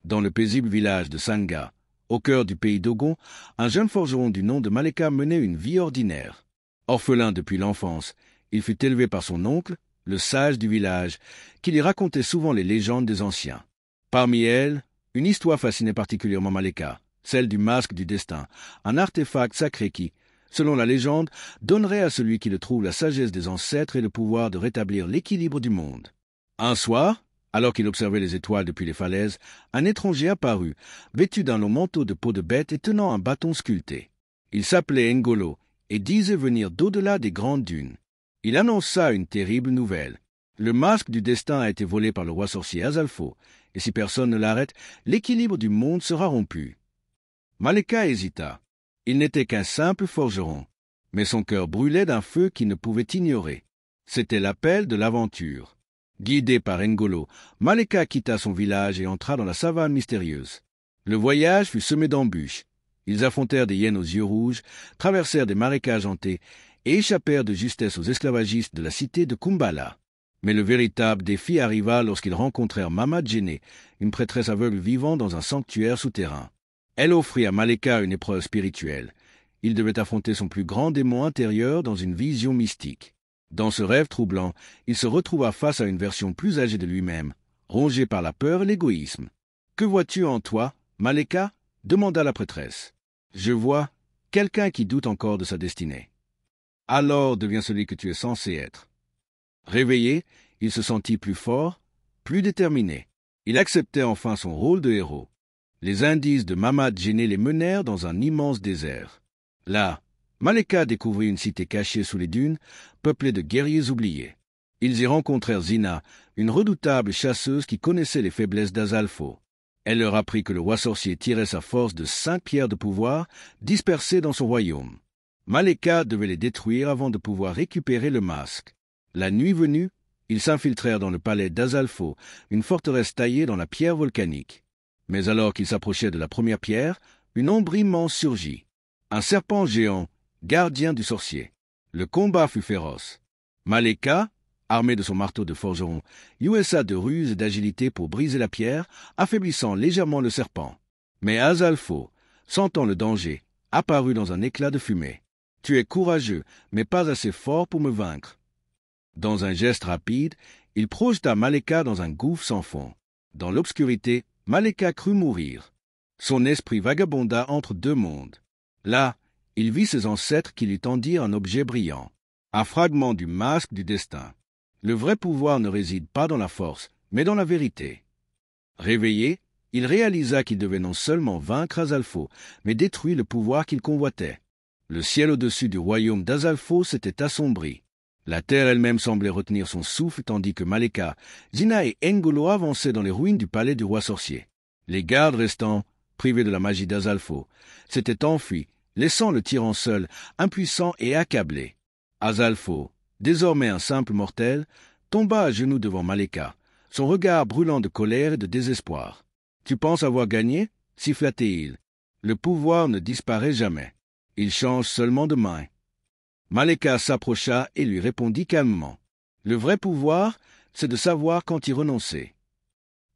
Dans le paisible village de Sangha, au cœur du pays Dogon, un jeune forgeron du nom de Maleka menait une vie ordinaire. Orphelin depuis l'enfance, il fut élevé par son oncle, le sage du village, qui lui racontait souvent les légendes des anciens. Parmi elles, une histoire fascinait particulièrement Maleka, celle du masque du destin, un artefact sacré qui, selon la légende, donnerait à celui qui le trouve la sagesse des ancêtres et le pouvoir de rétablir l'équilibre du monde. Un soir, alors qu'il observait les étoiles depuis les falaises, un étranger apparut, vêtu d'un long manteau de peau de bête et tenant un bâton sculpté. Il s'appelait Ngolo et disait venir d'au-delà des grandes dunes. Il annonça une terrible nouvelle. Le masque du destin a été volé par le roi sorcier Azalfo, et si personne ne l'arrête, l'équilibre du monde sera rompu. Maleka hésita. Il n'était qu'un simple forgeron, mais son cœur brûlait d'un feu qu'il ne pouvait ignorer. C'était l'appel de l'aventure. Guidé par Ngolo, Maleka quitta son village et entra dans la savane mystérieuse. Le voyage fut semé d'embûches. Ils affrontèrent des hyènes aux yeux rouges, traversèrent des marécages hantés et échappèrent de justesse aux esclavagistes de la cité de Kumbala. Mais le véritable défi arriva lorsqu'ils rencontrèrent Mama Djene, une prêtresse aveugle vivant dans un sanctuaire souterrain. Elle offrit à Maleka une épreuve spirituelle. Il devait affronter son plus grand démon intérieur dans une vision mystique. Dans ce rêve troublant, il se retrouva face à une version plus âgée de lui-même, rongée par la peur et l'égoïsme. « Que vois-tu en toi, Maleka ?» demanda la prêtresse. « Je vois quelqu'un qui doute encore de sa destinée. »« Alors deviens celui que tu es censé être. » Réveillé, il se sentit plus fort, plus déterminé. Il acceptait enfin son rôle de héros. Les indices de Mama Djene les menèrent dans un immense désert. Là, Maleka découvrit une cité cachée sous les dunes, peuplée de guerriers oubliés. Ils y rencontrèrent Zina, une redoutable chasseuse qui connaissait les faiblesses d'Azalfo. Elle leur apprit que le roi sorcier tirait sa force de 5 pierres de pouvoir dispersées dans son royaume. Maleka devait les détruire avant de pouvoir récupérer le masque. La nuit venue, ils s'infiltrèrent dans le palais d'Azalfo, une forteresse taillée dans la pierre volcanique. Mais alors qu'ils s'approchaient de la première pierre, une ombre immense surgit. Un serpent géant, gardien du sorcier. Le combat fut féroce. Maleka, armé de son marteau de forgeron, jouissa de ruse et d'agilité pour briser la pierre, affaiblissant légèrement le serpent. Mais Azalfo, sentant le danger, apparut dans un éclat de fumée. « Tu es courageux, mais pas assez fort pour me vaincre. » Dans un geste rapide, il projeta Maleka dans un gouffre sans fond. Dans l'obscurité, Maleka crut mourir. Son esprit vagabonda entre deux mondes. Là, il vit ses ancêtres qui lui tendirent un objet brillant, un fragment du masque du destin. Le vrai pouvoir ne réside pas dans la force, mais dans la vérité. Réveillé, il réalisa qu'il devait non seulement vaincre Azalfo, mais détruire le pouvoir qu'il convoitait. Le ciel au-dessus du royaume d'Azalfo s'était assombri. La terre elle-même semblait retenir son souffle tandis que Maleka, Zina et Ngolo avançaient dans les ruines du palais du roi sorcier. Les gardes restants, privés de la magie d'Azalfo, s'étaient enfuis, laissant le tyran seul, impuissant et accablé. Azalfo, désormais un simple mortel, tomba à genoux devant Maleka, son regard brûlant de colère et de désespoir. « Tu penses avoir gagné ?» siffla-t-il. « Le pouvoir ne disparaît jamais. Il change seulement de main. » Maleka s'approcha et lui répondit calmement. « Le vrai pouvoir, c'est de savoir quand y renoncer. »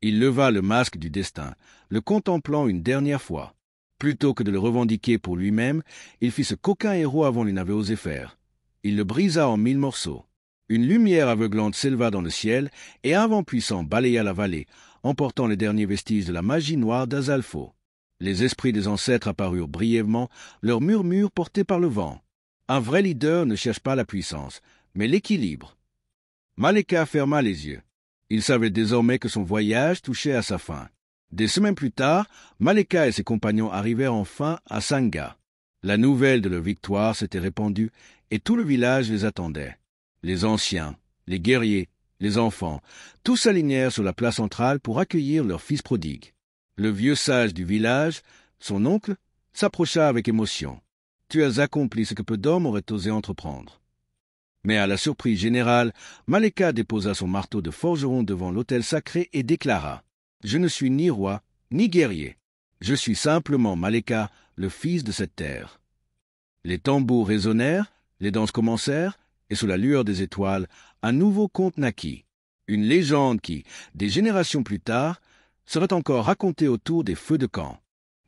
Il leva le masque du destin, le contemplant une dernière fois. Plutôt que de le revendiquer pour lui-même, il fit ce qu'aucun héros avant lui n'avait osé faire. Il le brisa en 1000 morceaux. Une lumière aveuglante s'éleva dans le ciel et un vent puissant balaya la vallée, emportant les derniers vestiges de la magie noire d'Azalfo. Les esprits des ancêtres apparurent brièvement, leurs murmures portés par le vent. Un vrai leader ne cherche pas la puissance, mais l'équilibre. Maleka ferma les yeux. Il savait désormais que son voyage touchait à sa fin. Des semaines plus tard, Maleka et ses compagnons arrivèrent enfin à Sangha. La nouvelle de leur victoire s'était répandue et tout le village les attendait. Les anciens, les guerriers, les enfants, tous s'alignèrent sur la place centrale pour accueillir leur fils prodigue. Le vieux sage du village, son oncle, s'approcha avec émotion. « Tu as accompli ce que peu d'hommes auraient osé entreprendre. » Mais à la surprise générale, Maleka déposa son marteau de forgeron devant l'autel sacré et déclara « Je ne suis ni roi, ni guerrier. Je suis simplement Maleka, le fils de cette terre. » Les tambours résonnèrent, les danses commencèrent, et sous la lueur des étoiles, un nouveau conte naquit. Une légende qui, des générations plus tard, serait encore racontée autour des feux de camp.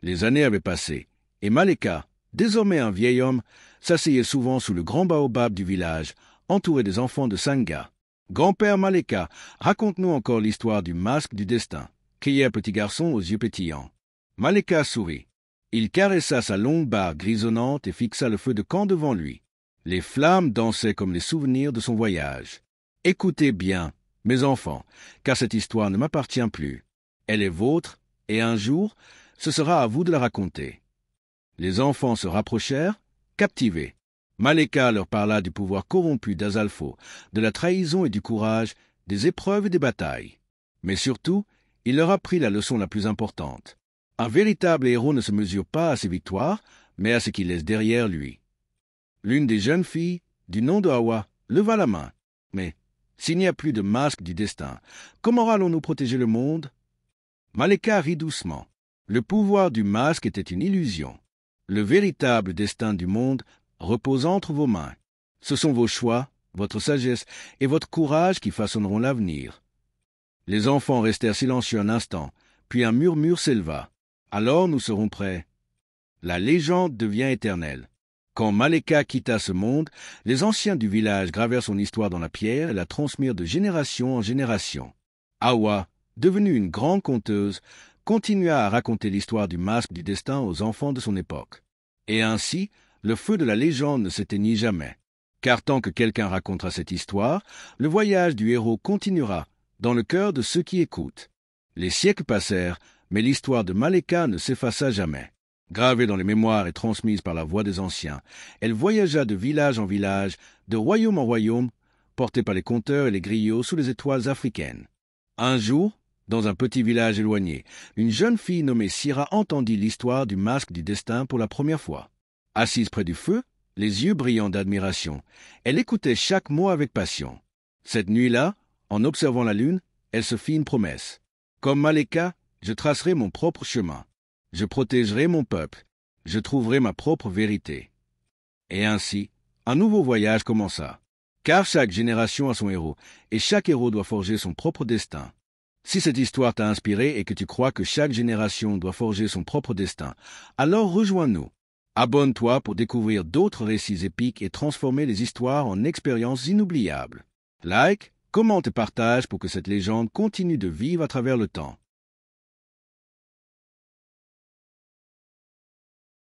Les années avaient passé, et Maleka, désormais un vieil homme, s'asseyait souvent sous le grand baobab du village, entouré des enfants de Sangha. « Grand-père Maleka, raconte-nous encore l'histoire du masque du destin », criait un petit garçon aux yeux pétillants. Maleka sourit. Il caressa sa longue barbe grisonnante et fixa le feu de camp devant lui. Les flammes dansaient comme les souvenirs de son voyage. « Écoutez bien, mes enfants, car cette histoire ne m'appartient plus. Elle est vôtre, et un jour, ce sera à vous de la raconter. » Les enfants se rapprochèrent, captivés. Maleka leur parla du pouvoir corrompu d'Azalfo, de la trahison et du courage, des épreuves et des batailles. Mais surtout, il leur apprit la leçon la plus importante. Un véritable héros ne se mesure pas à ses victoires, mais à ce qu'il laisse derrière lui. L'une des jeunes filles, du nom de Hawa, leva la main. « Mais s'il n'y a plus de masque du destin, comment allons-nous protéger le monde ?» Maleka rit doucement. Le pouvoir du masque était une illusion. Le véritable destin du monde repose entre vos mains. Ce sont vos choix, votre sagesse et votre courage qui façonneront l'avenir. Les enfants restèrent silencieux un instant, puis un murmure s'éleva. Alors nous serons prêts. La légende devient éternelle. Quand Maleka quitta ce monde, les anciens du village gravèrent son histoire dans la pierre et la transmirent de génération en génération. Hawa, devenue une grande conteuse, continua à raconter l'histoire du masque du destin aux enfants de son époque. Et ainsi, le feu de la légende ne s'éteignit jamais. Car tant que quelqu'un racontera cette histoire, le voyage du héros continuera dans le cœur de ceux qui écoutent. Les siècles passèrent, mais l'histoire de Maleka ne s'effaça jamais. Gravée dans les mémoires et transmise par la voix des anciens, elle voyagea de village en village, de royaume en royaume, portée par les conteurs et les griots sous les étoiles africaines. Un jour, dans un petit village éloigné, une jeune fille nommée Sira entendit l'histoire du masque du destin pour la première fois. Assise près du feu, les yeux brillants d'admiration, elle écoutait chaque mot avec passion. Cette nuit-là, en observant la lune, elle se fit une promesse. Comme Maleka, je tracerai mon propre chemin. Je protégerai mon peuple. Je trouverai ma propre vérité. Et ainsi, un nouveau voyage commença. Car chaque génération a son héros, et chaque héros doit forger son propre destin. Si cette histoire t'a inspiré et que tu crois que chaque génération doit forger son propre destin, alors rejoins-nous. Abonne-toi pour découvrir d'autres récits épiques et transformer les histoires en expériences inoubliables. Like, commente et partage pour que cette légende continue de vivre à travers le temps.